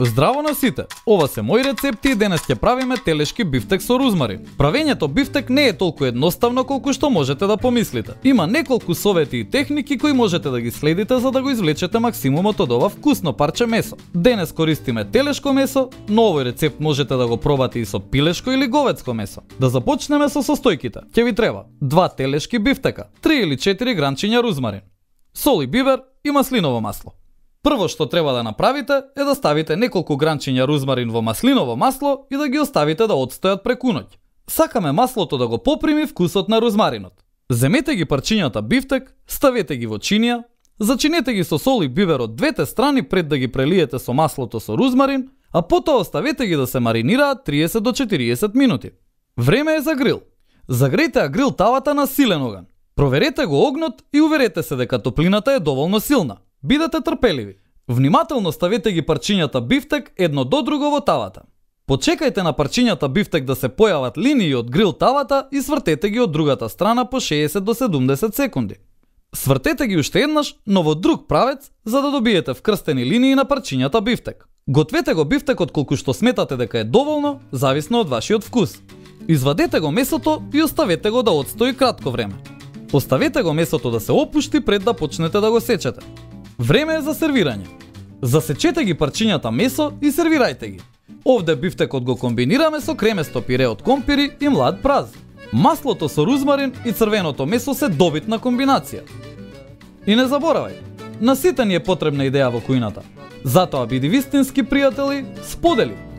Здраво на сите! Ова се мои рецепти и денес ќе правиме телешки бифтек со рузмарин. Правењето бифтек не е толку едноставно колку што можете да помислите. Има неколку совети и техники кои можете да ги следите за да го извлечете максимумот од ова вкусно парче месо. Денес користиме телешко месо, но овој рецепт можете да го пробате и со пилешко или говецко месо. Да започнеме со состојките. Ќе ви треба 2 телешки бифтека, 3 или 4 гранчиња рузмарин, сол и бибер и маслиново масло. Прво што треба да направите е да ставите неколку гранчиња рузмарин во маслиново масло и да ги оставите да отстојат преку ноќ. Сакаме маслото да го поприми вкусот на рузмаринот. Земете ги парчињата бифтек, ставете ги во чинија, зачинете ги со сол и бибер од двете страни пред да ги прелиете со маслото со рузмарин, а потоа оставете ги да се маринираат 30 до 40 минути. Време е за грил. Загрејте грил тавата на силен оган. Проверете го огнот и уверете се дека топлината е доволно силна. Бидете трпеливи. Внимателно ставете ги парчињата бифтек едно до друго во тавата. Почекајте на парчињата бифтек да се појават линии од грил тавата и свртете ги од другата страна по 60 до 70 секунди. Свртете ги уште еднаш, но во друг правец, за да добиете вкрстени линии на парчињата бифтек. Гответе го бифтекот колку што сметате дека е доволно, зависно од вашиот вкус. Извадете го месото и оставете го да отстои кратко време. Оставете го месото да се опушти пред да почнете да го сечете. Време е за сервирање. Засечете ги парчињата месо и сервирајте ги. Овде бифтекот го комбинираме со креместо пире од компири и млад праз. Маслото со рузмарин и црвеното месо се добитна комбинација. И не заборавај, на сите ни е потребна идеја во кујната. Затоа биди вистински пријатели, сподели!